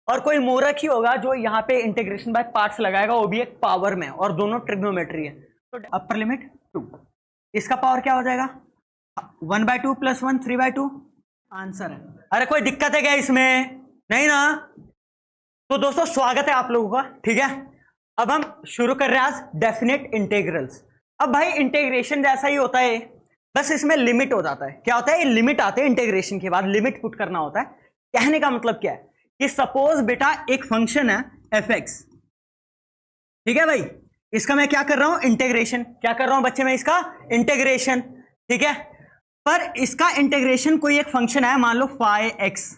और कोई मूर्ख ही होगा जो यहाँ पे इंटीग्रेशन बाय पार्ट्स लगाएगा, वो भी एक पावर में, और दोनों ट्रिग्नोमेट्री है। तो अपर लिमिट 2, इसका पावर क्या हो जाएगा 1/2 + 1 3/2 आंसर है। अरे कोई दिक्कत है क्या इसमें? नहीं ना। तो दोस्तों स्वागत है आप लोगों का, ठीक है। अब हम शुरू कर रहे हैं आज डेफिनेट इंटीग्रल्स। अब भाई इंटीग्रेशन जैसा ही होता है, बस इसमें लिमिट हो जाता है। क्या होता है, लिमिट आते हैं इंटीग्रेशन के बाद, लिमिट पुट करना होता है। कहने का मतलब क्या है कि सपोज बेटा एक फंक्शन है f(x), ठीक है भाई, इसका मैं क्या कर रहा हूं इंटीग्रेशन, क्या कर रहा हूं बच्चे मैं इसका इंटीग्रेशन, ठीक है। पर इसका इंटीग्रेशन कोई एक फंक्शन है, मान लो φx।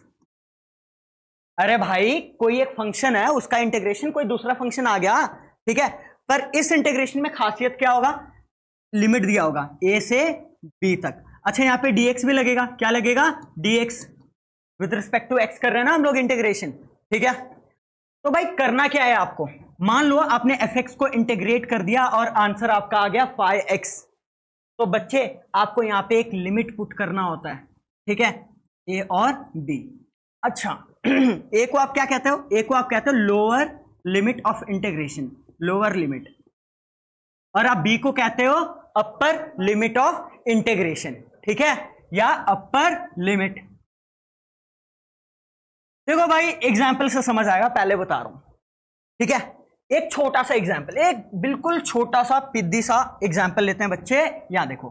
अरे भाई कोई एक फंक्शन है, उसका इंटीग्रेशन कोई दूसरा फंक्शन आ गया, ठीक है। पर इस इंटीग्रेशन में खासियत क्या होगा, लिमिट दिया होगा a से b तक। अच्छा यहाँ पे dx भी लगेगा, क्या लगेगा dx, with respect to x कर रहे हैं ना हम लोग इंटीग्रेशन, ठीक है। तो भाई करना क्या है आपको, मान लो आपने fx को इंटीग्रेट कर दिया और आंसर आपका आ गया φx। तो बच्चे आपको यहां पे एक लिमिट पुट करना होता है, ठीक है, a और b। अच्छा a को आप क्या कहते हो, a को आप कहते हो lower limit of integration, lower limit, और आप b को कहते हो अपर लिमिट ऑफ इंटीग्रेशन, ठीक है, या अपर लिमिट। देखो भाई एग्जाम्पल से समझ आएगा, पहले बता रहा हूं, ठीक है। एक छोटा सा एग्जाम्पल, एक बिल्कुल छोटा सा पिद्दी सा एग्जाम्पल लेते हैं बच्चे। यहां देखो,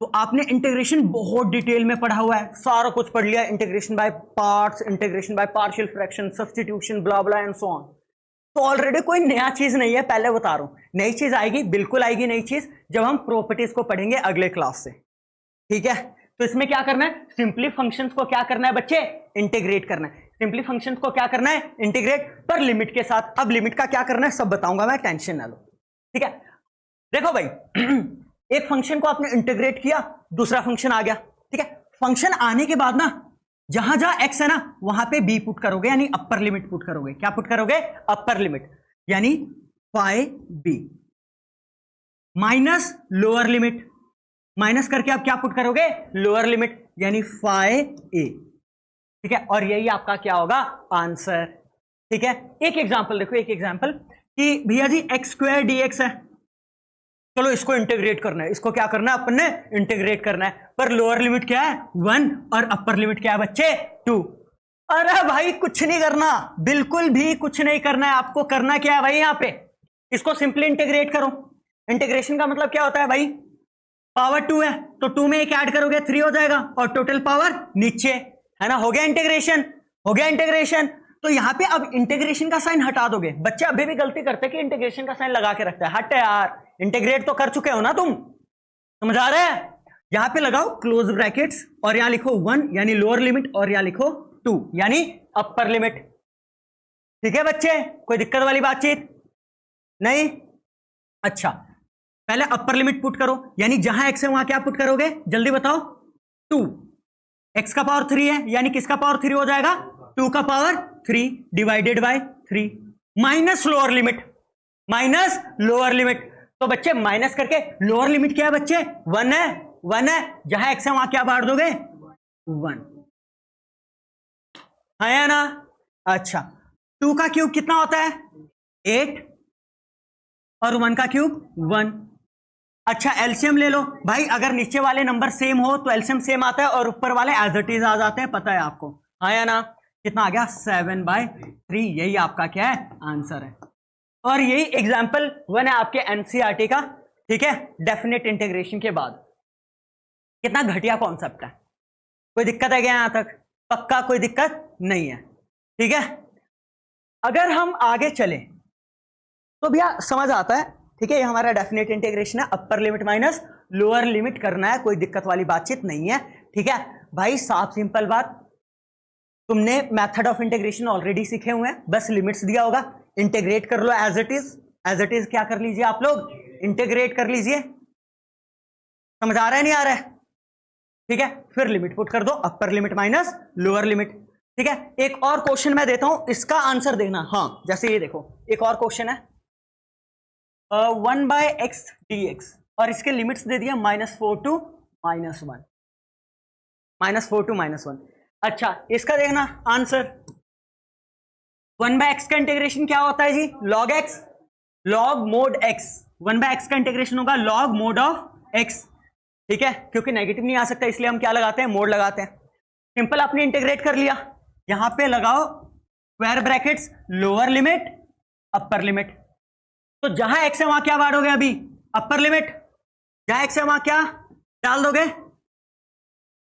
तो आपने इंटीग्रेशन बहुत डिटेल में पढ़ा हुआ है, सारा कुछ पढ़ लिया, integration by parts, integration by partial fraction, substitution, blah blah and so on. तो ऑलरेडी कोई नया चीज नहीं है, पहले बता रहा हूं। नई चीज आएगी, बिल्कुल आएगी नई चीज, जब हम प्रॉपर्टीज को पढ़ेंगे अगले क्लास से, ठीक है। तो इसमें क्या करना है, सिंपली फंक्शंस को क्या करना है बच्चे, इंटीग्रेट करना है। सिंपली फंक्शंस को क्या करना है, इंटीग्रेट, पर लिमिट के साथ। अब लिमिट का क्या करना है सब बताऊंगा मैं, टेंशन ना लो, ठीक है। देखो भाई एक फंक्शन को आपने इंटीग्रेट किया, दूसरा फंक्शन आ गया, ठीक है। फंक्शन आने के बाद ना जहां जहां x है ना वहां पे b पुट करोगे, यानी अपर लिमिट पुट करोगे। क्या पुट करोगे, अपर लिमिट, यानी φb minus lower limit, minus करके आप क्या पुट करोगे, लोअर लिमिट, यानी φa, ठीक है। और यही आपका क्या होगा आंसर, ठीक है। एक एग्जांपल देखो, एक एग्जांपल कि भैया जी x² dx है, चलो इसको इंटीग्रेट करना है, इसको क्या करना है अपन ने इंटीग्रेट करना है, पर लोअर लिमिट क्या है 1 और अपर लिमिट क्या है बच्चे 2। अरे भाई कुछ नहीं करना, बिल्कुल भी कुछ नहीं करना है, आपको करना क्या है भाई, यहां पे इसको सिंपली इंटीग्रेट करो। इंटीग्रेशन का मतलब क्या होता है भाई, पावर 2 है तो 2 में एक ऐड करोगे 3 हो जाएगा, और टोटल पावर नीचे है ना, हो गया इंटीग्रेशन, हो गया इंटीग्रेशन। तो यहां पे अब इंटीग्रेशन का साइन हटा दोगे। बच्चे अभी भी गलती करते हैं कि इंटीग्रेशन का साइन लगा के रखता है, हट यार, इंटीग्रेट तो कर चुके हो ना तुम, समझ आ रहा है। यहां पे लगाओ क्लोज ब्रैकेट्स और यहां लिखो 1 यानी लोअर लिमिट, और यहां लिखो 2 यानी अपर लिमिट, ठीक है बच्चे, कोई दिक्कत वाली बातचीत नहीं। अच्छा पहले अपर लिमिट पुट करो, यानी जहां x है वहां क्या पुट करोगे जल्दी बताओ, 2, x का पावर 3 है, यानी किसका पावर 3 हो जाएगा, 2 का power 3 divided by 3, minus lower limit, minus lower limit. तो बच्चे माइनस करके लोअर लिमिट क्या है बच्चे 1 है, 1 है, जहां x है वहां क्या बांट दोगे 1, है ना। अच्छा 2 का क्यूब कितना होता है 8, और 1 का क्यूब 1। अच्छा एलसीएम ले लो भाई, अगर नीचे वाले नंबर सेम हो तो एलसीएम सेम आता है, और ऊपर वाले एज इट इज आ जाते हैं, पता है आपको, हाँ या ना। कितना आ गया 7/3, यही आपका क्या है आंसर है। और यही एग्जाम्पल 1 है आपके एनसीईआरटी का, ठीक है, डेफिनेट इंटीग्रेशन के बाद। कितना घटिया कॉन्सेप्ट है, कोई दिक्कत है क्या यहां तक, पक्का कोई दिक्कत नहीं है, ठीक है। अगर हम आगे चले तो भैया समझ आता है, ठीक है, ये हमारा डेफिनेट इंटीग्रेशन है, अपर लिमिट माइनस लोअर लिमिट करना है, कोई दिक्कत वाली बातचीत नहीं है, ठीक है भाई। साफ सिंपल बात, तुमने मेथड ऑफ इंटीग्रेशन ऑलरेडी सीखे हुए हैं, बस लिमिट्स दिया होगा, इंटीग्रेट कर लो as it is, as it is क्या कर लीजिए आप लोग इंटीग्रेट कर लीजिए, समझ आ रहा है नहीं आ रहा है, ठीक है। फिर लिमिट पुट कर दो, अपर लिमिट माइनस लोअर लिमिट, ठीक है। एक और क्वेश्चन मैं देता हूं, इसका आंसर देखना, हाँ जैसे ये देखो एक और क्वेश्चन है 1/x dx, और इसके लिमिट्स दे दिया -4 to -1, -4 to -1। अच्छा इसका देखना आंसर, 1/x का इंटीग्रेशन क्या होता है जी, log x, log mod x। 1/x का इंटीग्रेशन होगा log mod ऑफ x, ठीक है, क्योंकि नेगेटिव नहीं आ सकता इसलिए हम क्या लगाते हैं, मोड लगाते हैं। सिंपल आपने इंटीग्रेट कर लिया, यहां पे लगाओ square brackets, lower limit upper limit. तो जहां x है वहां क्या बांटोगे अभी, अपर लिमिट, जहां x है वहां क्या डाल दोगे,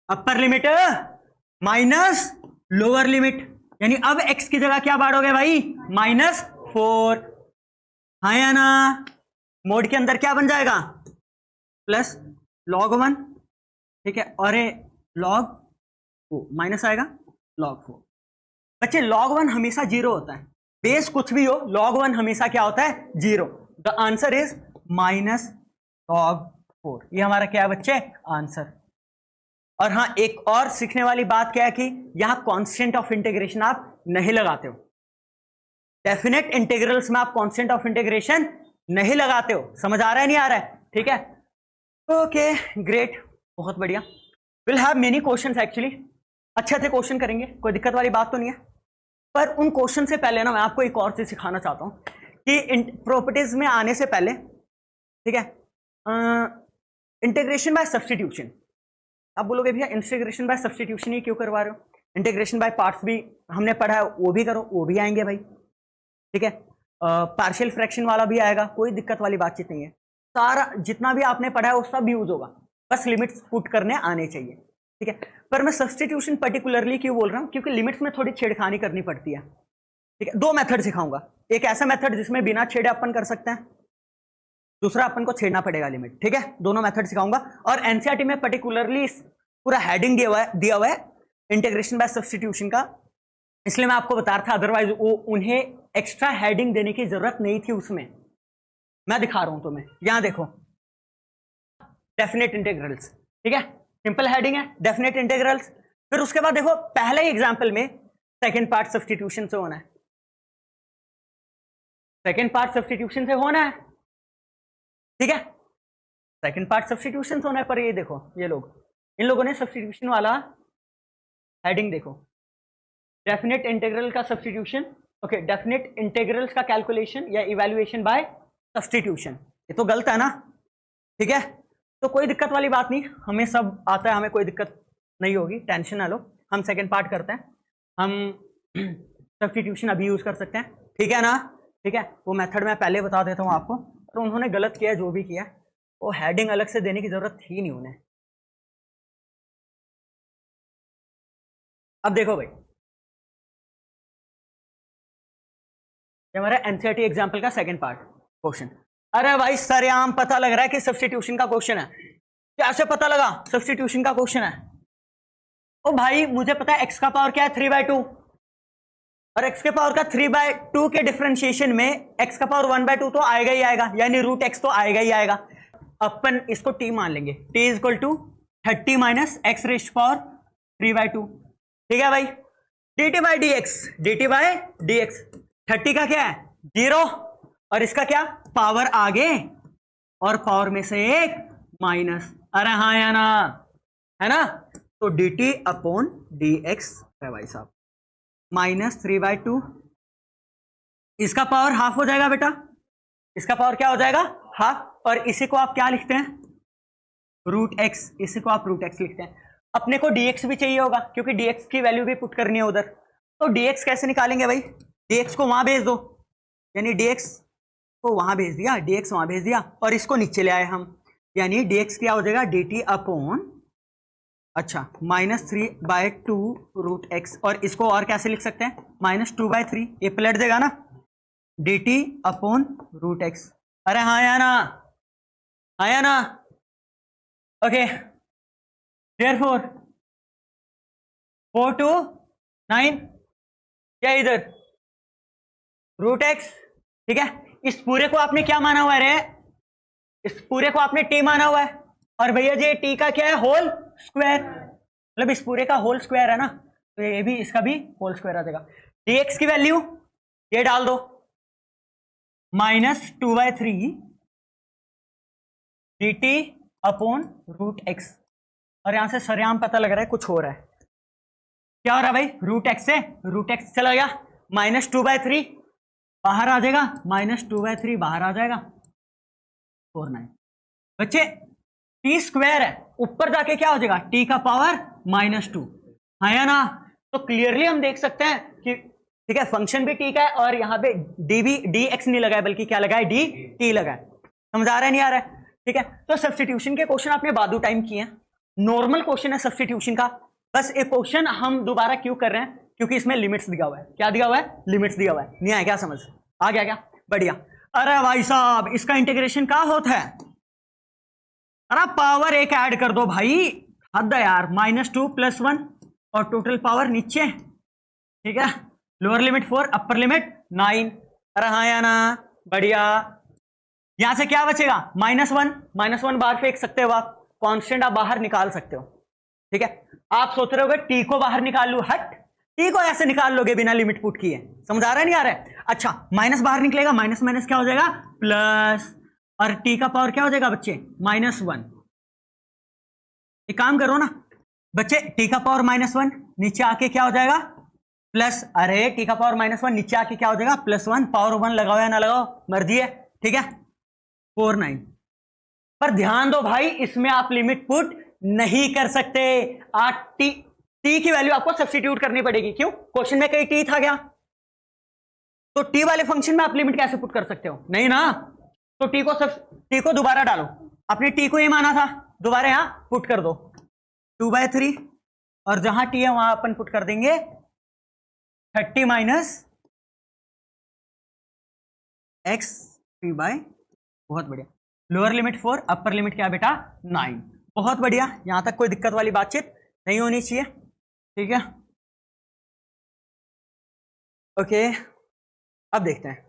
अपर लिमिट माइनस लोअर लिमिट, यानी अब x की जगह क्या बांटोगे भाई, -4। हाँ या ना, मोड के अंदर क्या बन जाएगा, प्लस log 1, ठीक है, और ये log माइनस आएगा log 4। बच्चे log 1 हमेशा 0 होता है, बेस कुछ भी हो log 1 हमेशा क्या होता है, 0। The answer is -log 4। ये हमारा क्या है बच्चे, आंसर। और हाँ एक और सीखने वाली बात क्या है कि यहां कांस्टेंट ऑफ इंटीग्रेशन आप नहीं लगाते हो, डेफिनेट इंटीग्रल्स में आप कांस्टेंट ऑफ इंटीग्रेशन नहीं लगाते हो। समझ आ रहा है नहीं आ रहा है, ठीक है, ओके ग्रेट, बहुत बढ़िया। Will have many questions actually, अच्छे से क्वेश्चन करेंगे, कोई दिक्कत वाली बात तो नहीं है। पर उन क्वेश्चन से पहले ना मैं आपको एक और चीज सिखाना चाहता हूं कि प्रॉपर्टीज में आने से पहले, ठीक है, इंटीग्रेशन बाय सब्स्टिट्यूशन। आप बोलोगे भैया इंटीग्रेशन बाय सब्स्टिट्यूशन ही क्यों करवा रहे हो, इंटीग्रेशन बाय पार्ट्स भी हमने पढ़ा है, वो भी करो, वो भी आएंगे भाई, ठीक है, पार्शियल फ्रैक्शन वाला भी आएगा, कोई दिक्कत वाली बातचीत नहीं है। सारा जितना भी आपने पढ़ा है वो सब यूज होगा, बस लिमिट्स पुट करने आने चाहिए, ठीक है। पर मैं सब्स्टिट्यूशन पर्टिकुलरली क्यों बोल रहा हूं, क्योंकि लिमिट्स में थोड़ी छेड़खानी करनी पड़ती है, ठीक है। दो मेथड सिखाऊंगा, एक ऐसा मेथड जिसमें बिना छेड़े अपन कर सकते हैं, दूसरा अपन को छेड़ना पड़ेगा लिमिट, ठीक है। दोनों मेथड सिखाऊंगा, और एनसीईआरटी में पर्टिकुलरली पूरा हेडिंग दिया हुआ है इंटीग्रेशन बाय सब्स्टिट्यूशन का, इसलिए मैं आपको बता रहा था, अदरवाइज वो उन्हें एक्स्ट्रा हेडिंग देने की जरूरत नहीं थी उसमें। मैं दिखा रहा हूं तुम्हें, यहां देखो, डेफिनेट इंटीग्रल्स, ठीक है, सिंपल हेडिंग है डेफिनेट इंटीग्रल्स। फिर उसके बाद देखो पहले ही एग्जांपल में सेकंड पार्ट सब्स्टिट्यूशन से होना है, सेकंड पार्ट सब्स्टिट्यूशन से होना है, ठीक है, सेकंड पार्ट सब्स्टिट्यूशन से होना है। पर ये देखो, ये लोग, इन लोगों ने सब्स्टिट्यूशन वाला हेडिंग देखो, डेफिनेट इंटीग्रल का सब्स्टिट्यूशन, ओके, डेफिनेट इंटीग्रल्स का कैलकुलेशन या इवैल्यूएशन बाय सब्स्टिट्यूशन, ये तो गलत है ना, ठीक है। तो कोई दिक्कत वाली बात नहीं, हमें सब आता है, हमें कोई दिक्कत नहीं होगी, टेंशन ना लो। हम सेकंड पार्ट करते हैं, हम सब्स्टिट्यूशन अभी यूज कर सकते हैं, ठीक है ना, ठीक है। वो मेथड मैं पहले बता देता हूं आपको, तो उन्होंने गलत किया जो भी किया, वो हेडिंग अलग से देने की जरूरत थी नहीं उन्हें। अब देखो भाई, ये हमारा एनसीईआरटी एग्जाम्पल का सेकंड पार्ट क्वेश्चन। अरे भाई सरेआम पता लग रहा है कि सब्स्टिट्यूशन का क्वेश्चन है, कैसे पता लगा सब्स्टिट्यूशन का क्वेश्चन है, ओ भाई मुझे पता है x का पावर क्या है, 3/2, और x के पावर का 3/2 के डिफरेंशिएशन में x का पावर 1/2 तो आएगा ही आएगा, यानी √x तो आएगा ही आएगा। अपन इसको t मान लेंगे, t is equal to 30 minus x raised power 3/2, ठीक है भाई। dt बाई डी एक्स, 30 का क्या है 0, और इसका क्या पावर आगे और पावर में से एक माइनस, अरे हाँ या ना, है ना। तो dt अपॉन डी एक्स है भाई साहब -3/2, इसका पावर हाफ हो जाएगा बेटा, इसका पावर क्या हो जाएगा हाफ, और इसी को आप क्या लिखते हैं √x, इसी को आप √x लिखते हैं। अपने को dx भी चाहिए होगा, क्योंकि dx की वैल्यू भी पुट करनी है उधर, तो dx कैसे निकालेंगे भाई, dx को वहां भेज दो, यानी dx को वहां भेज दिया, dx वहां भेज दिया, और इसको नीचे ले आए हम, यानी dx क्या हो जाएगा dt अपॉन, अच्छा -3/2 √x, और इसको और कैसे लिख सकते हैं -2/3, ये पलट देगा ना, dt अपॉन √x। अरे हाँ या ना, हाँ या ना, ओके, देयरफॉर 4 to 9 क्या इधर √x, ठीक है। इस पूरे को आपने क्या माना हुआ है रे, इस पूरे को आपने t माना हुआ है, और भैया जी t का क्या है होल स्क्वायर, मतलब इस पूरे का होल स्क्वायर है ना, तो ये भी इसका भी होल स्क्वायर आ जाएगा। dx की वैल्यू ये डाल दो -2/3 dt अपॉन √x, और यहां से सरेआम पता लग रहा है कुछ हो रहा है, क्या हो रहा है भाई, रूट एक्स से रूट एक्स चला गया, -2/3 बाहर आ जाएगा, -2/3 बाहर आ जाएगा, 4/9। बच्चे टी स्क्वायर है, ऊपर जाके क्या हो जाएगा, टी का पावर -2, है या ना। तो क्लियरली हम देख सकते हैं कि ठीक है, फंक्शन भी टी का है और यहाँ पे डी भी डी एक्स नहीं लगा है, बल्कि क्या लगा है, डी टी लगा है। समझ आ रहा है नहीं आ रहा है, ठीक है। तो सब्स्टिट्यूशन के क्वेश्चन आपने बादू टाइम किए हैं, नॉर्मल क्वेश्चन है सब्स्टिट्यूशन का। बस एक क्वेश्चन हम दोबारा क्यों कर रहे हैं, क्योंकि इसमें लिमिट्स दिया हुआ है। क्या दिया हुआ है, लिमिट्स दिया हुआ है। नहीं आया क्या समझ, आ गया क्या, बढ़िया। अरे भाई साहब इसका इंटीग्रेशन क्या होता है, अरे पावर एक ऐड कर दो भाई, हद है यार, -2 + 1 और टोटल पावर नीचे, ठीक है। Lower limit 4 upper limit 9। अरे हाँ या ना, बढ़िया। यहां से क्या बचेगा, -1 बाहर फेंक सकते हो आप, कांस्टेंट आप बाहर निकाल सकते हो, ठीक है। आप सोच रहे होगे टी को बाहर निकाल लू, हट, टी को ऐसे निकाल लोगे बिना लिमिट पुट किए। समझ आ रहा है नहीं आ रहा है। अच्छा माइनस बाहर निकलेगा, माइनस माइनस क्या हो जाएगा, प्लस, और टी का पावर क्या हो जाएगा बच्चे, -1। एक काम करो ना बच्चे, टी का पावर -1 नीचे आके क्या हो जाएगा, प्लस, अरे टी का पावर -1 नीचे आके क्या हो जाएगा, +1, पावर 1 लगाओ या ना लगाओ मर्जी है, ठीक है, 4/9। पर ध्यान दो भाई, इसमें आप लिमिट पुट नहीं कर सकते, टी की वैल्यू आपको सब्स्टिट्यूट करनी पड़ेगी। क्यों, क्वेश्चन में कहीं टी था क्या, तो टी वाले फंक्शन में आप लिमिट कैसे पुट कर सकते हो, नहीं ना। तो टी को दोबारा डालो, आपने टी को ये माना था, दोबारा यहां पुट कर दो 2/3, और जहां टी है वहां अपन पुट कर देंगे 30 - x 3/, बहुत बढ़िया। लोअर लिमिट 4 अपर लिमिट क्या बेटा 9, बहुत बढ़िया। यहां तक कोई दिक्कत वाली बातचीत नहीं होनी चाहिए, ठीक है। ओके अब देखते हैं,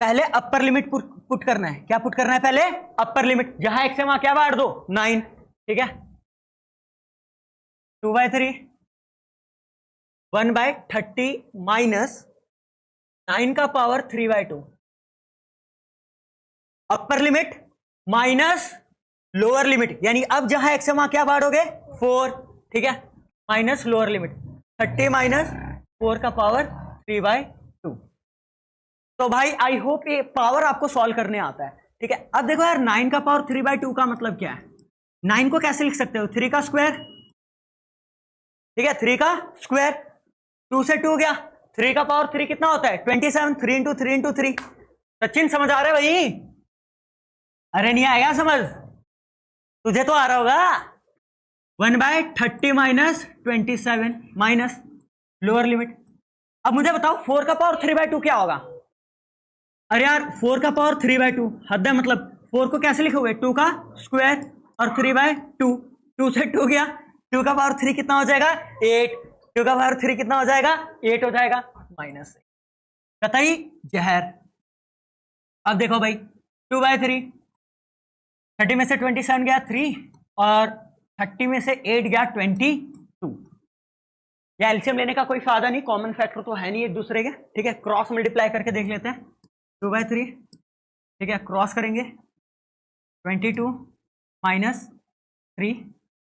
पहले अपर लिमिट पुट करना है। क्या पुट करना है, पहले अपर लिमिट, जहां x है वहां क्या बांट दो 9, ठीक है। 2/3 1/30 माइनस 9 का power 3/2, upper limit minus lower limit, यानी अब जहां x है वहां क्या बांटोगे 4, ठीक है, माइनस लोअर लिमिट 30 माइनस 4 का पावर 3/2। तो भाई आई होप ये पावर आपको सॉल्व करने आता है, ठीक है। अब देखो यार 9 का पावर 3/2 का मतलब क्या है, 9 को कैसे लिख सकते हो, 3 का स्क्वायर, ठीक है, 3 का स्क्वायर, 2 से 2 गया, 3 का पावर 3 कितना होता है 27, 3 × 3 × 3। सचिन समझ आ रहा है भाई, अरे नहीं आएगा समझ, तुझे तो आ रहा होगा। 1/30 माइनस 27 माइनस लोअर लिमिट। अब मुझे बताओ 4 का पावर 3/2 क्या होगा, अरे यार 4 का पावर 3/2 हद है, मतलब 4 को कैसे लिखोगे, 2 का स्क्वायर और 3/2, 2 से 2 गया, 2 का पावर 3 कितना हो जाएगा 8, 2 का पावर 3 कितना हो जाएगा 8 हो जाएगा, माइनस कतई जहर। अब देखो भाई 2/3, 30 में से 27 गया 3, और 30 में से 8 गया 22। या एलसीएम लेने का कोई फायदा नहीं, कॉमन फैक्टर तो है नहीं एक दूसरे के, ठीक है। क्रॉस मल्टीप्लाई करके देख लेते हैं, 2/3, ठीक है, क्रॉस करेंगे 22 माइनस 3,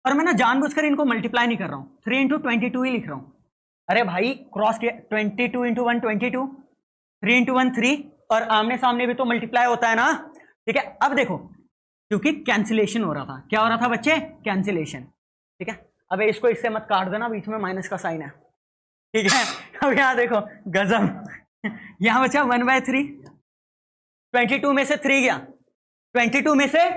और मैं ना जानबूझकर इनको मल्टीप्लाई नहीं कर रहा हूं, 3 × 22 ही लिख रहा हूं। अरे भाई क्रॉस के 22 × 1 22, 3 × 1 3, और आमने सामने भी तो मल्टीप्लाई होता है ना, ठीक है। अब देखो क्योंकि कैंसिलेशन हो रहा था, क्या हो रहा था बच्चे, कैंसिलेशन, ठीक है। अब इसको इससे मत काट देना, बीच में माइनस का साइन है, ठीक है। अब यहां देखो गजब, यहां बचा 1/3, 22 में से 3 गया, 22 में से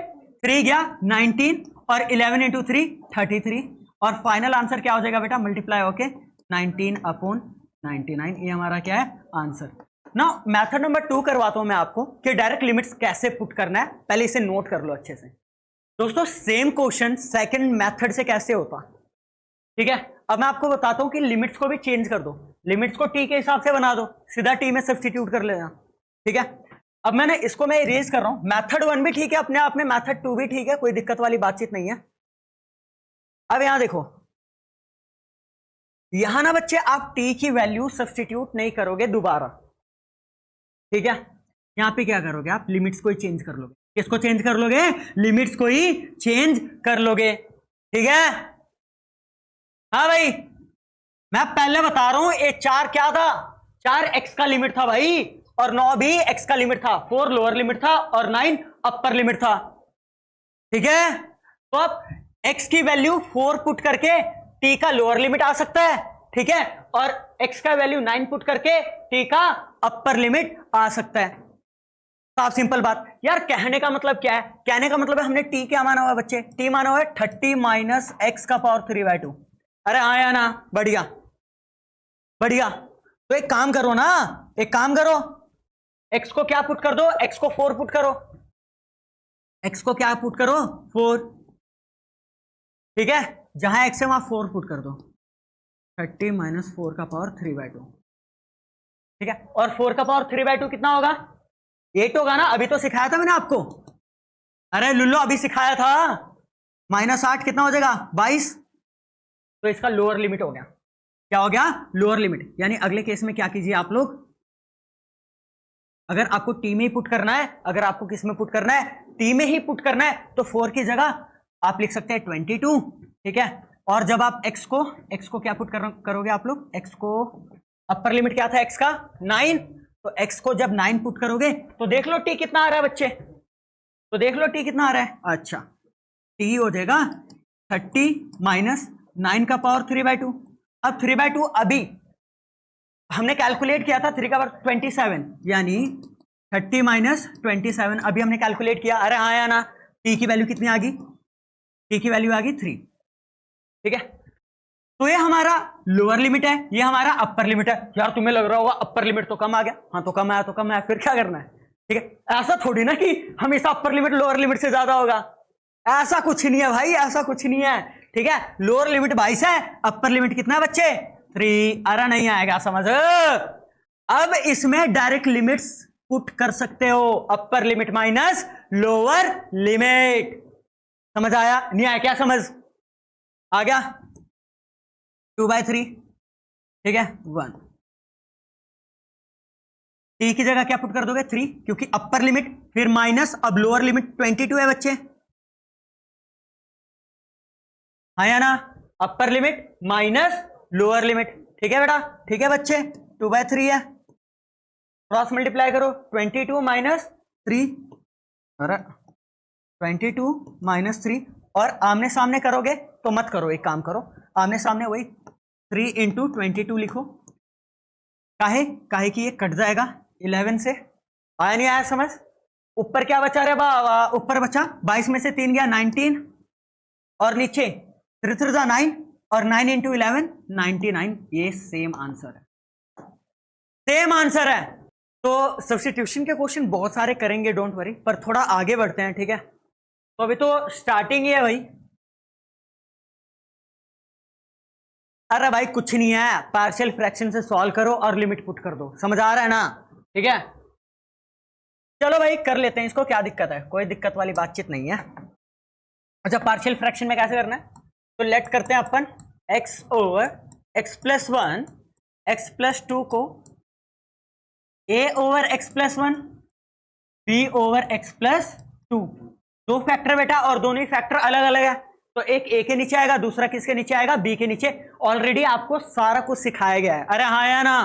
3 गया 19, और 11 × 3 33, और फाइनल आंसर क्या हो जाएगा बेटा, मल्टीप्लाई होके 19/99, ये हमारा क्या है आंसर। ना मेथड नंबर 2 करवाता हूं मैं आपको कि डायरेक्ट लिमिट्स कैसे पुट करना है, पहले इसे नोट कर लो अच्छे से दोस्तों। सेम क्वेश्चन सेकंड मेथड से कैसे होता, ठीक है। अब मैं आपको बताता हूं कि लिमिट्स को भी चेंज कर दो, लिमिट्स को टी के हिसाब से बना दो, सीधा टी में सब्स्टिट्यूट कर लेना, ठीक है। अब मैंने इसको मैं इरेज कर रहा हूं, मेथड 1 भी ठीक है अपने आप में, मेथड 2 भी ठीक है, कोई दिक्कत वाली बातचीत नहीं है। अब यहां देखो, यहां ना बच्चे आप टी की वैल्यू सब्स्टिट्यूट नहीं करोगे दोबारा, ठीक है। यहां पे क्या करोगे आप, लिमिट्स को ही चेंज कर लोगे, किसको चेंज कर लोगे? लिमिट्स को ही चेंज कर लोगे, ठीक है? हाँ भाई, मैं पहले बता रहा हूं, ये 4 क्या था? 4 एक्स का लिमिट था भाई, और 9 भी एक्स का लिमिट था। 4 लोअर लिमिट था और 9 अपर लिमिट था, ठीक है? तो अब एक्स की वैल्यू 4 पुट करके टी का लोअर लिमिट आ सकता है, ठीक है? और एक्स का वैल्यू 9 पुट करके टी का अपर लिमिट आ सकता है। साफ सिंपल बात यार। कहने का मतलब क्या है? कहने का मतलब है हमने टी क्या माना हुआ है बच्चे? टी माना हुआ है 30 माइनस एक्स का पावर 3/2। अरे हाँ या ना? बढ़िया बढ़िया। तो एक काम करो ना, एक काम करो, एक्स को क्या पुट कर दो? एक्स को 4 पुट करो। एक्स को क्या पुट करो? 4, ठीक है? जहां एक्स है वहां 4 पुट कर दो। 30 माइनस 4 का पावर 3/2, ठीक है? और 4 का पावर 3/2 कितना होगा? 8 होगा ना? अभी तो सिखाया था मैंने आपको। अरे लुल्लो अभी सिखाया था। -8 कितना हो जाएगा? 22। तो इसका लोअर लिमिट हो गया। क्या हो गया? Lower limit. यानी अगले केस में क्या कीजिए आप लोग, अगर आपको टी में ही पुट करना है, अगर आपको किस में पुट करना है? टी में ही पुट करना है, तो 4 की जगह आप लिख सकते हैं 22, ठीक है? और जब आप एक्स को क्या पुट करोगे आप लोग? एक्स को अपर लिमिट क्या था एक्स का? 9। तो एक्स को जब 9 पुट करोगे तो देख लो टी कितना आ रहा है बच्चे, तो देख लो टी कितना आ रहा है। अच्छा, टी हो जाएगा 30 माइनस 9 का पावर 3/2। अब 3/2 अभी हमने कैलकुलेट किया था 3 का पावर 27, यानी 30 माइनस 27 अभी हमने कैलकुलेट किया। अरे हाँ या ना? टी की वैल्यू कितनी आ गई? टी की वैल्यू आ गई 3, ठीक है? तो ये हमारा लोअर लिमिट है, ये हमारा अपर लिमिट है। यार तुम्हें लग रहा होगा अपर लिमिट तो कम आ गया। हाँ तो कम आया तो कम आया, फिर क्या करना है, ठीक है? ऐसा थोड़ी ना कि हमेशा अपर लिमिट लोअर लिमिट से ज्यादा होगा, ऐसा कुछ नहीं है भाई, ऐसा कुछ नहीं है, ठीक है? लोअर लिमिट 22 है, अपर लिमिट कितना है बच्चे? 3। अरे नहीं आएगा समझ? अब इसमें डायरेक्ट लिमिट्स पुट कर सकते हो, अपर लिमिट माइनस लोअर लिमिट। समझ आया? नहीं आया क्या समझ? आ गया? 2/3, ठीक है? 1। टी की जगह क्या पुट कर दोगे? 3, क्योंकि अपर लिमिट, फिर माइनस, अब लोअर लिमिट 22 है बच्चे, हाँ या ना? अपर लिमिट माइनस लोअर लिमिट, ठीक है बेटा? ठीक है बच्चे? 2/3 है, क्रॉस मल्टीप्लाई करो। 22 माइनस 3, अरे 22 माइनस 3, और आमने सामने करोगे तो मत करो, एक काम करो, आमने सामने वही 3 इंटू 22 लिखो। काहे कि ये कट जाएगा 11 से। आया नहीं आया समझ? ऊपर क्या बचा रे बा? ऊपर बचा 22 में से 3 गया 19, और नीचे 3 3 जा 9, और 9 इंटू 11 99। ये सेम आंसर है, सेम आंसर है। तो सब्स्टिट्यूशन के क्वेश्चन बहुत सारे करेंगे, डोंट वरी, पर थोड़ा आगे बढ़ते हैं, ठीक है? तो अभी तो स्टार्टिंग ही है भाई। अरे भाई कुछ नहीं है, पार्शियल फ्रैक्शन से सॉल्व करो और लिमिट पुट कर दो, समझ आ रहा है ना? ठीक है, चलो भाई कर लेते हैं इसको, क्या दिक्कत है? कोई दिक्कत वाली बातचीत नहीं है। अच्छा, पार्शियल फ्रैक्शन में कैसे करना है? तो लेट करते हैं अपन x over x plus 1, x plus 2 को a over x plus 1, b over x plus 2। दो फैक्टर बेटा, और दोनों ही फैक्टर अलग अलग है, तो एक a के नीचे आएगा, दूसरा किसके नीचे आएगा? b के नीचे। ऑलरेडी आपको सारा कुछ सिखाया गया है। अरे हाँ या ना?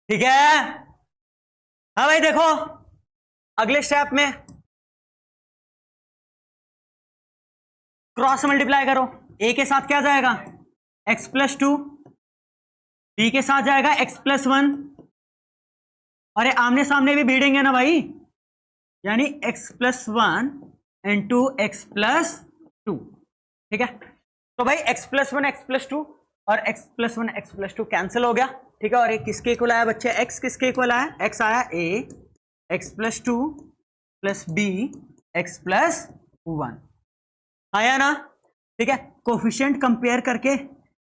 ठीक है? हाँ भाई देखो, अगले स्टेप में क्रॉस मल्टीप्लाई करो। a के साथ क्या जाएगा? x प्लस 2, b के साथ जाएगा x प्लस 1। अरे आमने सामने भी भिड़ेंगे ना भाई, यानी x plus 1 into x plus 2, ठीक है? तो भाई x प्लस 1 x प्लस 2 और x plus 1 x plus 2 cancel हो गया, ठीक है? और ये किसके इक्वल आया बच्चे? x किसके इक्वल आया? x आया a x plus 2 plus b x plus 1, आया ना? ठीक है, कोफिशिएंट कंपेयर करके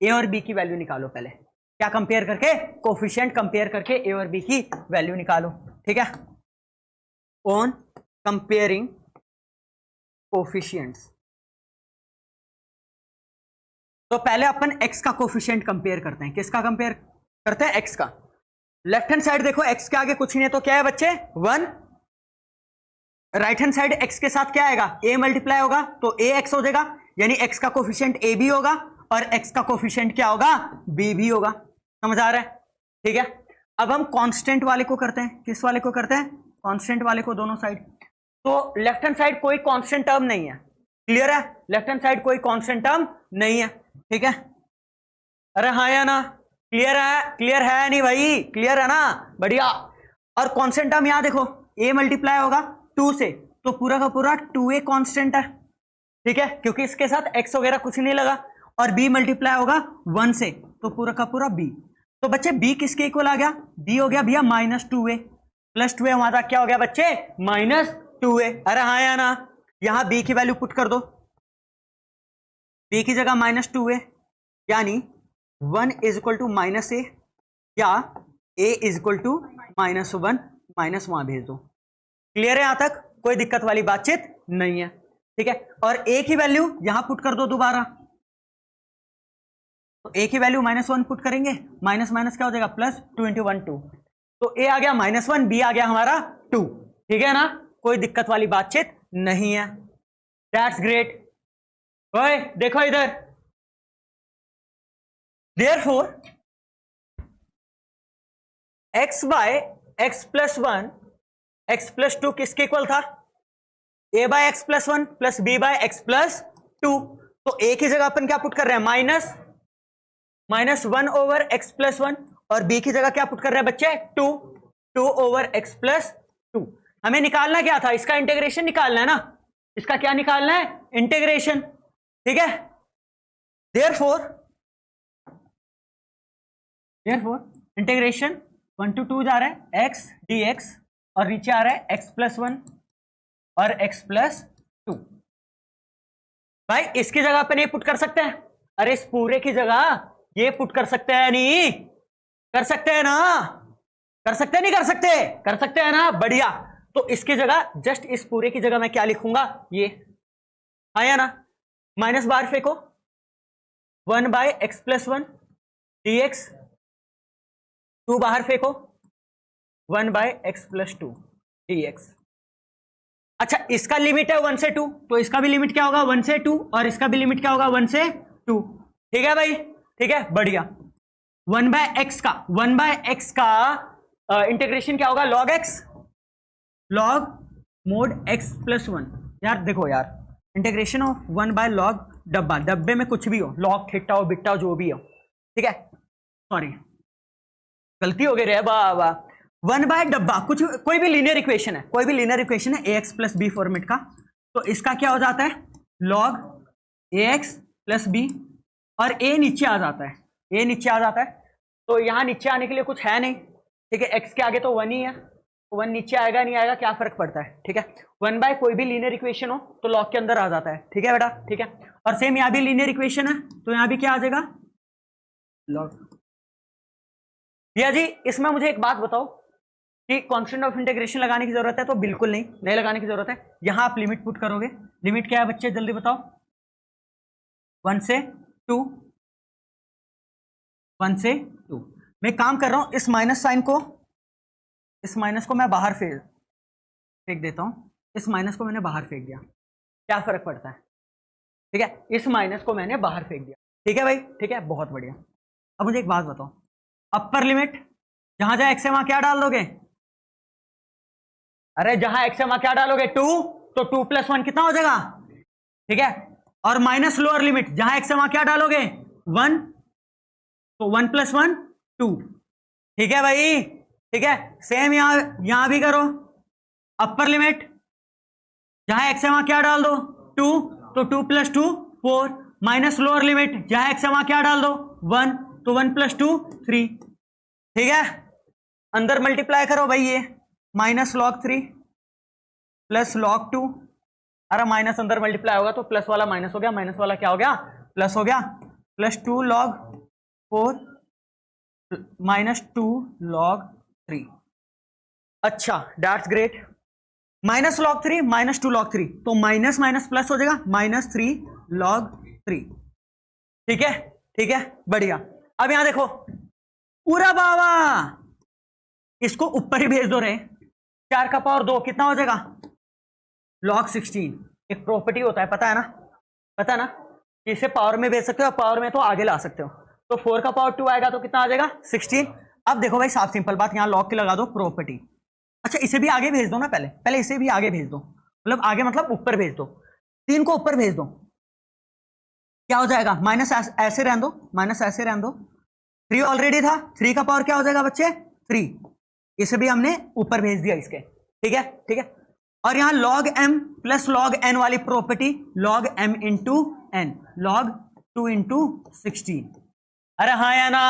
a और b की वैल्यू निकालो। पहले क्या कंपेयर करके? कोफिशिएंट कंपेयर करके a और b की वैल्यू निकालो, ठीक है? ऑन कंपेयरिंग कोफिशिएंट्स, तो पहले अपन x का कोफिशिएंट कंपेयर करते हैं। किसका कंपेयर करते हैं? x का। लेफ्ट हैंड साइड देखो, x के आगे कुछ नहीं है तो क्या है बच्चे? 1, राइट हैंड साइड एक्स के साथ क्या आएगा, ए मल्टीप्लाई होगा तो ए एक्स हो जाएगा, यानी एक्स का कोफिशिएंट ए भी होगा और एक्स का कोफिशिएंट क्या होगा, बी भी होगा। समझ आ रहा है? ठीक है, अब हम कांस्टेंट वाले को करते हैं। किस वाले को करते हैं? कांस्टेंट वाले को, दोनों साइड। तो लेफ्ट हैंड साइड कोई कांस्टेंट टर्म नहीं है, क्लियर है? लेफ्ट हैंड साइड कोई कांस्टेंट टर्म नहीं है, ठीक है? अरे हाँ या ना? क्लियर है? क्लियर है नहीं भाई? क्लियर है ना? बढ़िया। और कांस्टेंट टर्म यहां देखो, a मल्टीप्लाई होगा 2 से, तो पूरा का पूरा 2a कांस्टेंट है, ठीक है, क्योंकि इसके साथ x वगैरह कुछ नहीं लगा। और b मल्टीप्लाई होगा 1 से, तो पूरा का पूरा b। तो बच्चे b किसके इक्वल आ गया? b हो गया भैया -2a, प्लस 2a हमारा क्या हो गया बच्चे? -2a। अरे हाँ या ना? यहां b की वैल्यू पुट कर दो, b की जगह -2a, यानी 1 इज इक्वल टू -a या a is equal to -1, minus वहां भेज दो। क्लियर है? यहां तक कोई दिक्कत वाली बातचीत नहीं है, ठीक है? और a की वैल्यू यहां पुट कर दो दोबारा, तो a की वैल्यू -1 पुट करेंगे, माइनस माइनस क्या हो जाएगा, +2 × 1 2, तो a आ गया -1, b आ गया हमारा 2, ठीक है ना? कोई दिक्कत वाली बातचीत नहीं है। That's great. ओए देखो इधर, therefore x by x plus 1 x plus 2 किसके इक्वल था? a by x plus 1 plus b by x plus 2। तो a की जगह अपन क्या पुट कर रहे हैं? -1 ओवर x प्लस 1, और b की जगह क्या पुट कर रहे हैं बच्चे? 2 ओवर x प्लस 2। हमें निकालना क्या था? इसका इंटीग्रेशन निकालना है ना? इसका क्या निकालना है? इंटीग्रेशन, ठीक है? देयरफॉर इंटीग्रेशन 1 to 2 जा रहा है x dx, और नीचे आ रहा है x प्लस 1 और x प्लस 2। भाई इसकी जगह अपन ये पुट कर सकते हैं? अरे इस पूरे की जगह ये पुट कर सकते हैं, नहीं कर सकते हैं ना? कर सकते हैं, नहीं कर सकते? कर सकते हैं ना? बढ़िया। तो इसकी जगह, जस्ट इस पूरे की जगह मैं क्या लिखूंगा? ये आया ना? माइनस बाहर फेंको, 1 बाय एक्स प्लस 1 dx, 2 बाहर फेंको, 1 बाय एक्स प्लस 2 dx। अच्छा, इसका लिमिट है 1 से 2, तो इसका भी लिमिट क्या होगा? 1 से 2, और इसका भी लिमिट क्या होगा? 1 से 2। ठीक है भाई? ठीक है, बढ़िया। 1 बाय एक्स का इंटीग्रेशन क्या होगा? Log x, log mode x plus 1। यार देखो यार, इंटीग्रेशन ऑफ 1 बाय लॉग डब्बा, डब्बे में कुछ भी हो, लॉग थीटा हो, बिट्टा हो, जो भी हो, ठीक है? सॉरी, गलती हो गई रे बाबा। 1 बाय डब्बा, कुछ कोई भी लीनियर इक्वेशन है, कोई भी लीनियर इक्वेशन है ax प्लस बी फॉर्मेट का, तो इसका क्या हो जाता है? लॉग ax प्लस बी, और a नीचे आ जाता है, a नीचे आ जाता है। तो यहां नीचे आने के लिए कुछ है नहीं, ठीक है? x के आगे तो 1 ही है, तो 1 नीचे आएगा नहीं आएगा, क्या फर्क पड़ता है, ठीक है? 1 बाय कोई भी लीनियर इक्वेशन हो तो लॉग के अंदर आ जाता है, ठीक है बेटा? ठीक है। और सेम यहां भी लीनियर इक्वेशन है, तो यहां भी क्या आ जाएगा? लॉग। भैया जी इसमें मुझे एक बात बताओ कि कांस्टेंट ऑफ इंटीग्रेशन लगाने की जरूरत है? तो बिल्कुल नहीं, नहीं लगाने की जरूरत है। यहां आप लिमिट पुट करोगे, लिमिट क्या है बच्चे जल्दी बताओ? 1 से 2, 1 से 2। मैं काम कर रहा हूं, इस माइनस साइन को, इस माइनस को मैं बाहर फेंक देता हूं, इस माइनस को मैंने बाहर फेंक दिया, क्या फर्क पड़ता है? ठीक है, इस माइनस को मैंने बाहर फेंक दिया, ठीक है भाई? ठीक है, बहुत बढ़िया। अब मुझे एक बात बताओ, अपर लिमिट जहां जहां एक्स है वहां क्या डाल दोगे? अरे जहां एक्स है वहां क्या डालोगे? 2, तो 2 + 1 कितना हो जाएगा? ठीक है। और माइनस लोअर लिमिट जहां एक्स है वहां क्या डालोगे? 1, तो 1 + 1 2। ठीक है भाई? ठीक है, सेम यहां भी करो। अपर लिमिट जहां एक्स है वहां क्या डाल दो? 2, तो 2 + 2 4। माइनस लोअर लिमिट जहां एक्स है वहां क्या डाल दो? 1, तो 1 + 2 3। ठीक है, अंदर मल्टीप्लाई करो भाई, ये -log3 + log2। अरे माइनस अंदर मल्टीप्लाई होगा तो प्लस वाला माइनस हो गया, माइनस वाला क्या हो गया? प्लस हो गया, +2 log4 -2 log3। अच्छा, दैट्स ग्रेट। -log3 -2 log3, तो माइनस माइनस प्लस हो जाएगा, -3 log3। ठीक है? ठीक है, बढ़िया। अब यहां देखो, पूरा बाबा इसको ऊपर ही भेज दो रे, 4 का पावर 2 कितना हो जाएगा? log 16 एक प्रॉपर्टी होता है, पता है ना, पता है ना, इसे पावर में भेज सकते हो, पावर में तो आगे ला सकते हो। तो 4 का पावर 2 आएगा तो कितना आ जाएगा 16। अब देखो भाई साफ सिंपल बात, यहाँ log के लगा दो प्रॉपर्टी। अच्छा इसे भी आगे भेज दो ना, पहले पहले इसे भी आगे भेज दो, मतलब आगे मतलब ऊपर भेज दो, 3 को ऊपर भेज दो, क्या हो जाएगा माइनस ऐसे रहने दो, माइनस ऐसे रहने दो। 3 ऑलरेडी था, 3 का पावर क्या हो जाएगा बच्चे 3, इसे भी हमने ऊपर भेज दिया इसके, ठीक है ठीक है। और यहां log m plus log n वाली property log m into n, log 2 into 16। अरे हाँ या ना,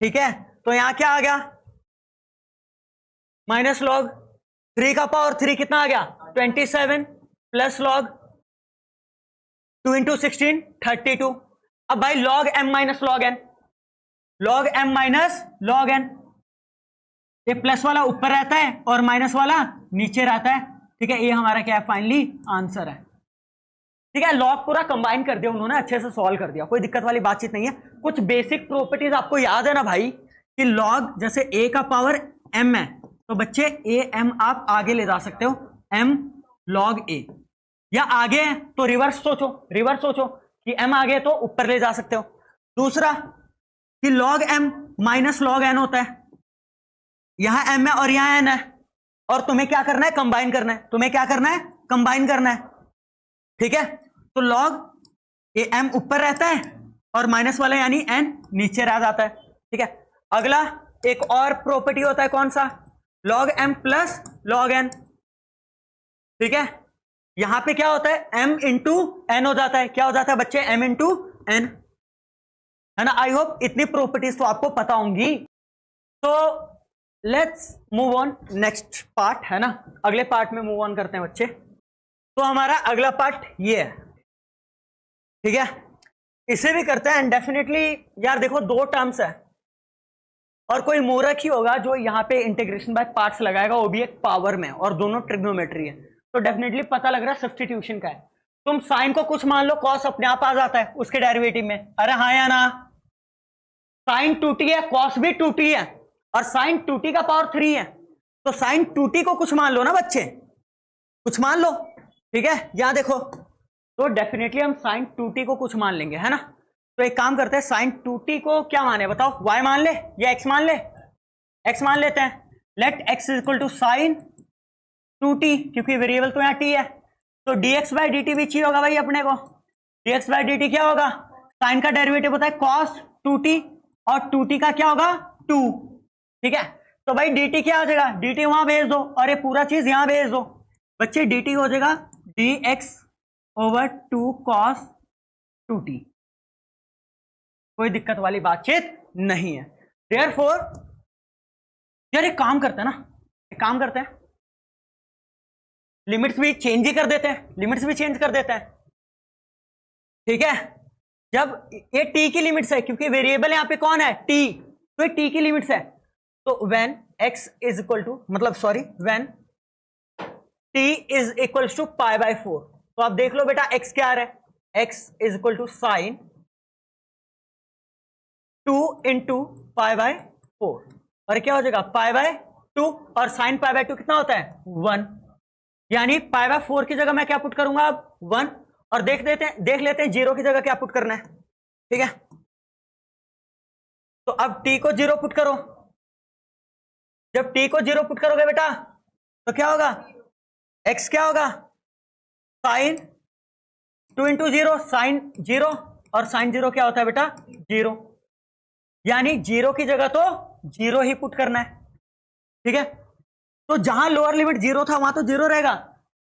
ठीक है। तो यहां क्या आ गया माइनस log 3 का पावर 3 कितना आ गया 27 प्लस log 2 इंटू 16 32। अब भाई log m minus log n, log m minus log n, ये प्लस वाला ऊपर रहता है और माइनस वाला नीचे रहता है, ठीक है। ये हमारा क्या है फाइनली आंसर है, ठीक है। लॉग पूरा कंबाइन कर दिया उन्होंने, अच्छे से सॉल्व कर दिया, कोई दिक्कत वाली बातचीत नहीं है। कुछ बेसिक प्रॉपर्टीज आपको याद है ना भाई, कि लॉग जैसे a का पावर m है तो बच्चे a m आप आगे ले जा सकते हो, m log a, या आगे है तो रिवर्स सोचो, रिवर्स सोचो कि m आगे तो ऊपर ले जा सकते हो। दूसरा कि log m minus log n होता है, यहां m है और यहां n है, और तुम्हें क्या करना है कंबाइन करना है, तुम्हें क्या करना है कंबाइन करना है, ठीक है। तो log ए m ऊपर रहता है और माइनस वाला यानी n नीचे रह जाता है, ठीक है। अगला एक और प्रॉपर्टी होता है, कौन सा log m plus log n, ठीक है। यहां पे क्या होता है m इंटू n हो जाता है, क्या हो जाता है बच्चे m इंटू n, है ना। आई होप इतनी प्रॉपर्टीज तो आपको पता होंगी। तो let's move on next part, है ना, अगले पार्ट में मूव ऑन करते हैं बच्चे। तो हमारा अगला पार्ट ये है, ठीक है, इसे भी करते हैं। एंड डेफिनेटली यार देखो 2 टर्म्स है और कोई मूर्ख ही होगा जो यहाँ पे इंटीग्रेशन बाय पार्ट्स लगाएगा, वो भी एक पावर में, और दोनों ट्रिग्नोमेट्री है, तो डेफिनेटली पता लग रहा है सब्स्टिट्यूशन का है। तुम साइन को कुछ मान लो, कॉस अपने आप आ जाता है उसके डेरिवेटिव में, अरे हाँ या ना, साइन 2t है, कॉस भी 2t है, और साइन 2t का पावर 3 है, तो साइन 2t को कुछ मान लो ना बच्चे, कुछ मान लो, ठीक है। यहां देखो तो डेफिनेटली हम साइन 2t को कुछ मान लेंगे, है ना। तो एक काम करते हैं, साइन 2t को क्या माने बताओ, y मान ले या x मान ले, x मान लेते हैं। Let x is equal to sine 2t, क्योंकि वेरिएबल तो यहाँ t है, तो dx बाई dt भी चाहिए होगा भाई अपने को। dx बाई dt क्या होगा, साइन का डेरिवेटिव होता है cos 2t, और 2t का क्या होगा 2, ठीक है। तो भाई dt क्या आ जाएगा, dt वहां भेज दो और ये पूरा चीज यहां भेज दो, बच्चे dt हो जाएगा dx ओवर 2 cos 2t, कोई दिक्कत वाली बातचीत नहीं है। देयरफॉर यार एक काम करते हैं ना, एक काम करते हैं, लिमिट्स भी चेंज ही कर देते हैं, लिमिट्स भी चेंज कर देते हैं, ठीक है। जब ये t की लिमिट्स है, क्योंकि वेरिएबल यहां पे कौन है t, तो ये t की लिमिट्स है, तो when x is equal to, मतलब sorry when t is equal to pi by 4, तो आप देख लो बेटा x क्या आ रहा है, x is equal to sine 2 into pi by 4, और क्या हो जाएगा पाई बाय 2, और साइन पाई बाय 2 कितना होता है 1, यानी पाई बाय 4 की जगह मैं क्या पुट करूंगा अब 1, और देख लेते हैं 0 की जगह क्या पुट करना है, ठीक है। तो अब t को 0 पुट करो, जब t को 0 पुट करोगे बेटा तो क्या होगा, x क्या होगा साइन 2 इंटू 0, साइन 0, और साइन 0 क्या होता है बेटा 0, यानी 0 की जगह तो 0 ही पुट करना है, ठीक है। तो जहां लोअर लिमिट 0 था वहां तो 0 रहेगा,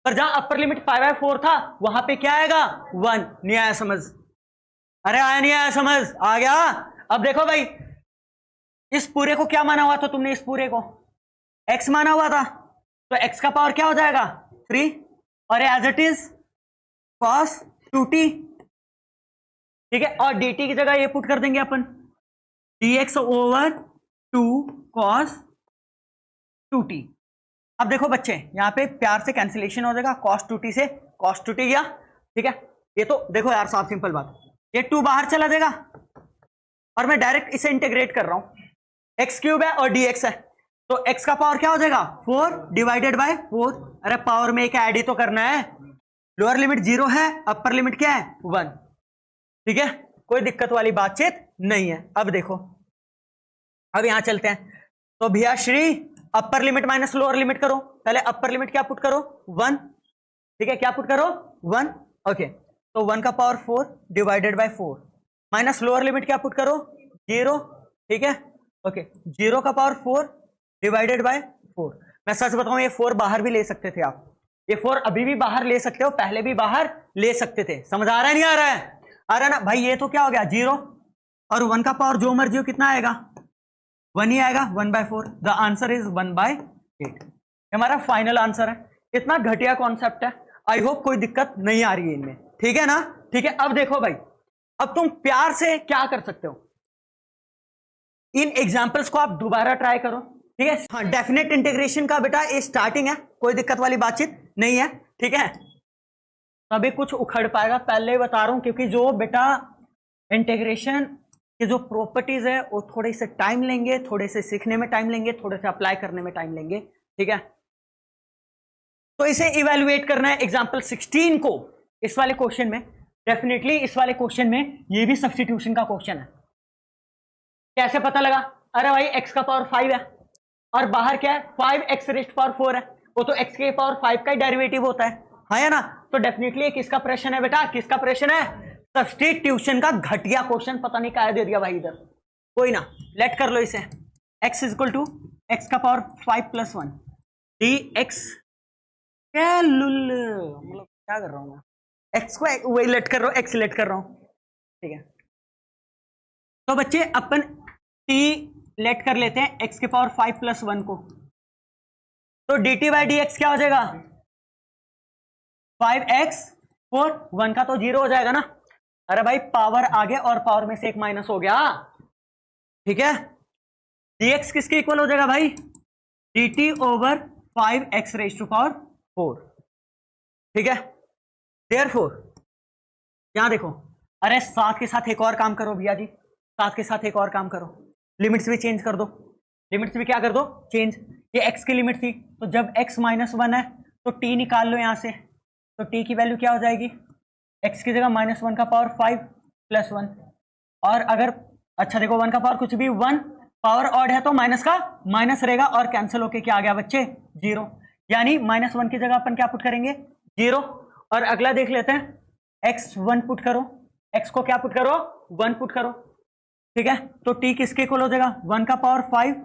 पर जहां अपर लिमिट पाई बाय 4 था वहां पे क्या आएगा 1, नहीं आया समझ, अरे आया नहीं आया समझ, आ गया। अब देखो भाई इस पूरे को क्या माना हुआ था तुमने, इस पूरे को x माना हुआ था, तो x का पावर क्या हो जाएगा 3, और as it is cos 2t, ठीक है। और dt की जगह ये पुट कर देंगे अपन dx ओवर 2 cos 2t। अब देखो बच्चे यहां पे प्यार से कैंसिलेशन हो जाएगा, cos 2t से cos 2t गया, ठीक है। ये तो देखो यार साफ सिंपल बात, ये 2 बाहर चला जाएगा और मैं डायरेक्ट इसे इंटीग्रेट कर रहा हूं, x क्यूब है और dx है, तो x का पावर क्या हो जाएगा 4 डिवाइडेड बाय 4। अरे पावर में एक ऐड ही तो करना है। लोअर लिमिट 0 है, अपर लिमिट क्या है 1। ठीक है, कोई दिक्कत वाली बातचीत नहीं है। अब देखो, अब यहां चलते हैं। तो भैया श्री अपर लिमिट माइनस लोअर लिमिट करो। पहले अपर लिमिट क्या पुट करो 1। ठीक है, क्या पुट करो 1। ओके, तो 1 का power 4 divided by 4 minus lower limit क्या पुट करो 0। ठीक है, ओके, 0 का पावर 4 डिवाइडेड बाय 4। मैं सच बताऊं ये 4 बाहर भी ले सकते थे आप, ये 4 अभी भी बाहर ले सकते हो, पहले भी बाहर ले सकते थे। समझ आ रहा है नहीं आ रहा है? आ रहा है ना भाई? ये तो क्या हो गया 0 और 1 का पावर जो मर्जी हो कितना आएगा 1 ही आएगा 1/4। The answer is 1/8। हमारा फाइनल आंसर है। इतना घटिया कॉन्सेप्ट है, आई होप कोई दिक्कत नहीं आ रही है इनमें। ठीक है ना? ठीक है, अब देखो भाई, अब तुम प्यार से क्या कर सकते हो, इन एग्जाम्पल्स को आप दोबारा ट्राई करो। ठीक है, हाँ, डेफिनेट इंटीग्रेशन का बेटा ये स्टार्टिंग है, कोई दिक्कत वाली बातचीत नहीं है। ठीक है, तभी कुछ उखड़ पाएगा, पहले ही बता रहा हूं, क्योंकि जो बेटा इंटीग्रेशन के जो प्रॉपर्टीज है वो थोड़े से टाइम लेंगे, थोड़े से सीखने में टाइम लेंगे, थोड़े से अप्लाई करने में टाइम लेंगे। ठीक है, तो इसे इवेल्युएट करना है एग्जाम्पल 16 को। इस वाले क्वेश्चन में डेफिनेटली, इस वाले क्वेश्चन में ये भी सब्स्टिट्यूशन का क्वेश्चन है। कैसे पता लगा? अरे भाई x का पावर 5 है और बाहर क्या है 5x रेस्ट पावर 4 है, वो तो x के पावर 5 का ही डेरिवेटिव होता है ना? तो डेफिनेटली किसका प्रश्न है बेटा, किसका प्रश्न है? सब्स्टिट्यूशन का घटिया क्वेश्चन, पता नहीं क्या दे दिया भाई इधर। कोई ना, लेट कर लो इसे। x इक्वल टू x का पावर 5 + 1 dx। क्या लुल, मतलब क्या कर रहा हूं मैं? x को वही लेट कर रहा हूं, x लेट कर रहा हूं। ठीक है, तो बच्चे अपन t लेट कर लेते हैं x के पावर 5 + 1 को। तो dt/dx क्या हो जाएगा 5x 4, 1 का तो 0 हो जाएगा ना। अरे भाई पावर आगे और पावर में से एक माइनस हो गया। ठीक है, dx किसके इक्वल हो जाएगा भाई dt/5x⁴। ठीक है, देयरफॉर यहां देखो, अरे साथ के साथ एक और काम करो भैया जी, साथ के साथ एक और काम करो, लिमिट्स भी चेंज कर दो। लिमिट्स भी क्या कर दो चेंज। ये x की लिमिट थी, तो जब x -1 है तो t निकाल लो यहां से, तो t की वैल्यू क्या हो जाएगी x की जगह -1 का पावर 5 + 1। और अगर अच्छा देखो 1 का पावर कुछ भी 1, पावर ऑड है तो माइनस का माइनस रहेगा और कैंसिल होके क्या आ गया बच्चे 0। यानी -1 की जगह अपन क्या पुट करेंगे 0। और अगला देख लेते हैं x1 पुट करो, x को क्या पुट करो 1 पुट करो। ठीक है, तो t किसके इक्वल हो जाएगा 1 का पावर 5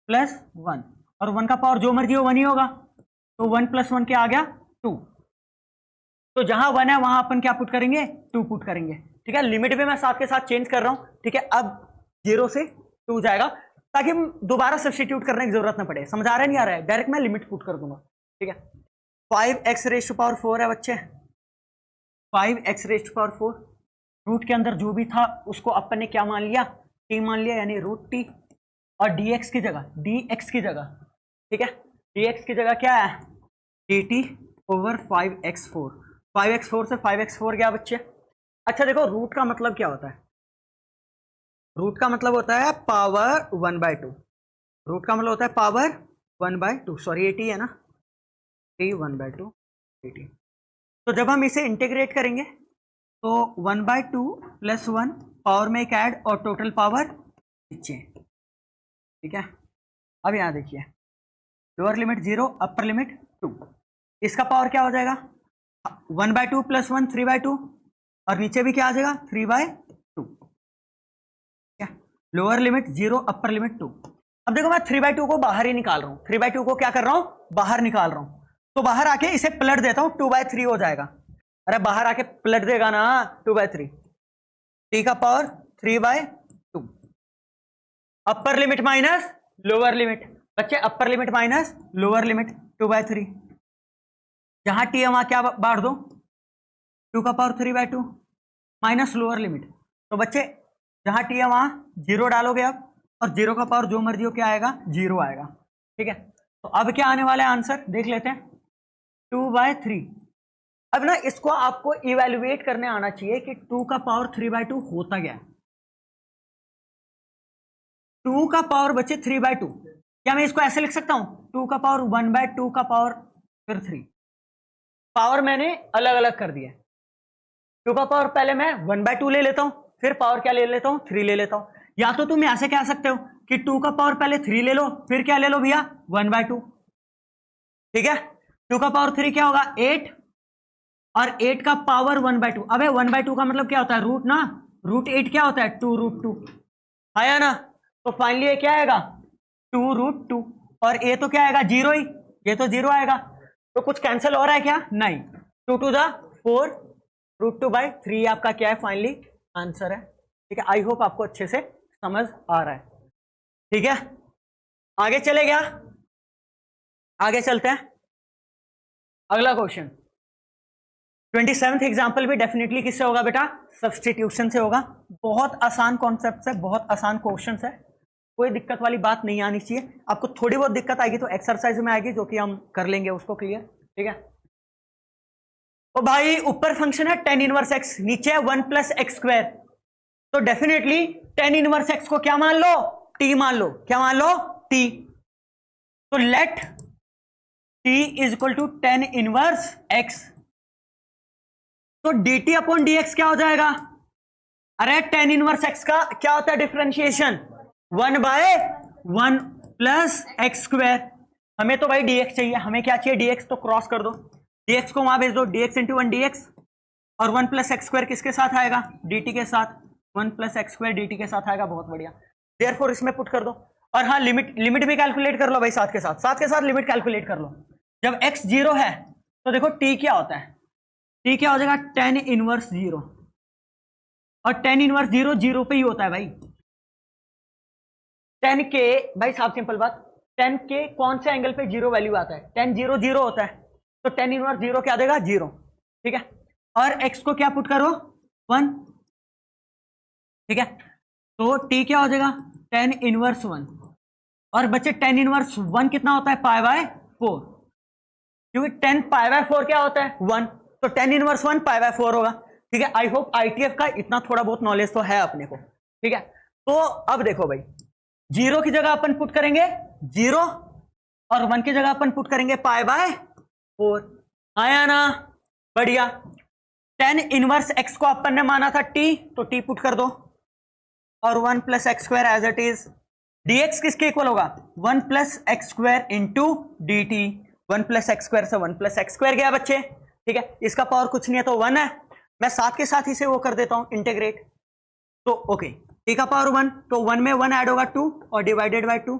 + 1 और 1 का पावर जो मर्जी हो 1 ही होगा, तो 1 + 1 क्या आ गया 2। तो जहां 1 है वहां अपन क्या पुट करेंगे 2 पुट करेंगे। ठीक है, लिमिट भी मैं साथ के साथ चेंज कर रहा हूं। ठीक है, अब 0 से 2 जाएगा ताकि दोबारा सब्स्टिट्यूट करने की जरूरत ना पड़े। समझ आ रहा है नहीं आ रहा है? डायरेक्ट मैं लिमिट पुट कर दूंगा। ठीक है, 5x⁴ है बच्चे, 5x⁴ रूट के अंदर जो भी था उसको अपन ने क्या मान लिया t मान लिया, यानी √t। और dx की जगह ठीक है, dx की जगह क्या है dt/5x4। 5x4 से 5x4 गया बच्चे। अच्छा देखो, रूट का मतलब क्या होता है? रूट का मतलब होता है पावर 1/2। रूट का मतलब होता है पावर 1/2, सॉरी 80 है ना, t 1/2 80। तो जब हम इसे इंटीग्रेट करेंगे तो 1/2 + 1 पावर में एक ऐड और टोटल पावर नीचे। ठीक है, अब यहां देखिए, लोअर लिमिट 0, अपर लिमिट 2, इसका पावर क्या हो जाएगा 1/2 + 1 3/2 और नीचे भी क्या आ जाएगा 3/2। Lower limit 0, upper limit 2। अब देखो मैं 3/2 को बाहर ही निकाल रहा हूं, 3/2 को क्या कर रहा हूं बाहर निकाल रहा हूं। तो बाहर आके इसे पलट देता हूं 2/3 हो जाएगा। अरे बाहर आके पलट देगा ना 2/3, t का power 3/2। Upper limit minus lower limit, बच्चे upper limit minus lower limit 2/3। जहां t है वहां क्या बांट दो 2 का पावर 3/2 माइनस लोअर लिमिट। तो बच्चे जहां t है वहां 0 डालोगे अब, और 0 का पावर जो मर्जी हो क्या आएगा 0 आएगा। ठीक है, तो अब क्या आने वाला है आंसर देख लेते हैं 2/3। अब ना इसको आपको इवेल्युएट करने आना चाहिए कि 2 का पावर 3/2 होता क्या है। 2 का पावर बच्चे 3/2 क्या मैं इसको ऐसे लिख सकता हूं, 2 का पावर 1/2 का पावर फिर 3, पावर मैंने अलग अलग कर दिया। 2 का पावर पहले मैं 1/2 ले लेता हूं, फिर पावर क्या ले लेता हूं, 3 ले लेता हूं। या तो तुम ऐसे कह सकते हो कि 2 का पावर पहले 3 ले लो, फिर क्या ले लो भैया, 1/2। ठीक है, 2 का पावर 3 क्या होगा, 8, और 8 का पावर 1/2। अबे 1/2 का मतलब क्या होता है, रूट ना, रूट 8 क्या होता है, 2√2 आया ना। तो फाइनली ये क्या आएगा, 2√2, और ये तो क्या आएगा, 0 ही, ये तो 0 आएगा। तो कुछ कैंसिल हो रहा है क्या, नहीं, 2 टू द 4, √2/3 आपका क्या है, फाइनली आंसर है। ठीक है, आई होप आपको अच्छे से समझ आ रहा है। ठीक है, आगे चले गया, आगे चलते हैं, अगला क्वेश्चन। 27th एग्जाम्पल भी डेफिनेटली किससे होगा बेटा, सब्सटीट्यूशन से होगा। बहुत आसान कॉन्सेप्ट है, बहुत आसान क्वेश्चन है, कोई दिक्कत वाली बात नहीं आनी चाहिए। आपको थोड़ी बहुत दिक्कत आएगी तो एक्सरसाइज में आएगी, जो कि हम कर लेंगे उसको क्लियर। ठीक है, तो भाई ऊपर फंक्शन है tan इनवर्स x, नीचे है 1 + x², तो डेफिनेटली tan इनवर्स x को क्या मान लो, t मान लो। क्या मान लो, t। तो let t = tan inverse x, तो dt अपॉन dx क्या हो जाएगा, अरे tan इनवर्स x का क्या होता है डिफरेंशिएशन, 1/1 + x²। हमें तो भाई dx चाहिए, हमें क्या चाहिए, dx, तो क्रॉस कर दो, dx को वहां भेज दो, dx × 1 dx, और 1 + x² किसके साथ आएगा, dt के साथ, 1 + x² dt के साथ आएगा, बहुत बढ़िया। देयरफॉर इसमें पुट कर दो, और हाँ लिमिट भी कैलकुलेट कर लो भाई, साथ के साथ लिमिट कैलकुलेट कर लो। जब x 0 है तो देखो t क्या होता है, t क्या हो जाएगा, tan इनवर्स 0, और tan इनवर्स 0 0 पे ही होता है भाई। tan के भाई साफ सिंपल बात, tan के कौन से एंगल पे 0 वैल्यू आता है, tan 0 0 होता है, तो tan इनवर्स 0 क्या देगा, 0। ठीक है, और x को क्या पुट करो, 1। ठीक है, तो t क्या हो जाएगा, tan इनवर्स 1, और बच्चे tan इनवर्स 1 कितना होता है, π/4, क्योंकि tan π/4 क्या होता है, 1, तो tan इनवर्स 1 π/4 होगा। ठीक है, आई होप ITF का इतना थोड़ा बहुत नॉलेज तो है अपने को। ठीक है, तो अब देखो भाई, 0 की जगह अपन पुट करेंगे 0, और 1 की जगह अपन पुट करेंगे π/4, आया ना, बढ़िया। tan इनवर्स x को अपन ने माना था t, तो t पुट कर दो, और 1 + x² as it is, dx किसके इक्वल होगा, 1 + x² इंटू dt, 1 + x² से 1 + x² गया बच्चे। ठीक है, इसका पावर कुछ नहीं है तो 1 है, मैं साथ के साथ इसे वो कर देता हूं इंटीग्रेट, तो ओके, t का पावर 1, तो 1 में 1 ऐड होगा 2, और डिवाइडेड बाय 2,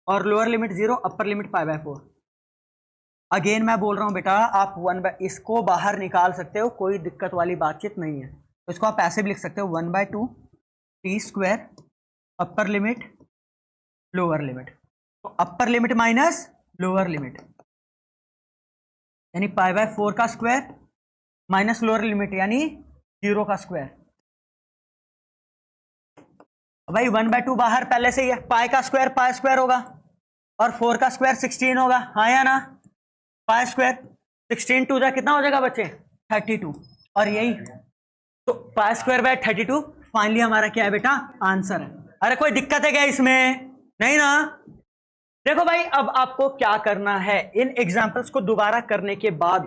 और lower limit 0, upper limit π/4। Again मैं बोल रहा हूं बेटा, आप इसको बाहर निकाल सकते हो, कोई दिक्कत वाली बातचीत नहीं है। तो इसको आप ऐसे भी लिख सकते हो, 1/2 t² upper limit lower limit, तो अपर लिमिट माइनस लोअर लिमिट, यानी π/4 का स्क्वायर माइनस लोअर लिमिट यानी 0 का स्क्वायर। भाई 1/2 बाहर पहले से ही है, पाई का स्क्वायर पाई स्क्वायर होगा, और 4 का स्क्वायर 16 होगा, हाँ या ना, पाई स्क्वायर 16 2 कितना हो जाएगा बच्चे, 32, और यही तो π²/32 फाइनली हमारा क्या है बेटा, आंसर है। अरे कोई दिक्कत है क्या इसमें, नहीं ना। देखो भाई, अब आपको क्या करना है, इन एग्जाम्पल्स को दोबारा करने के बाद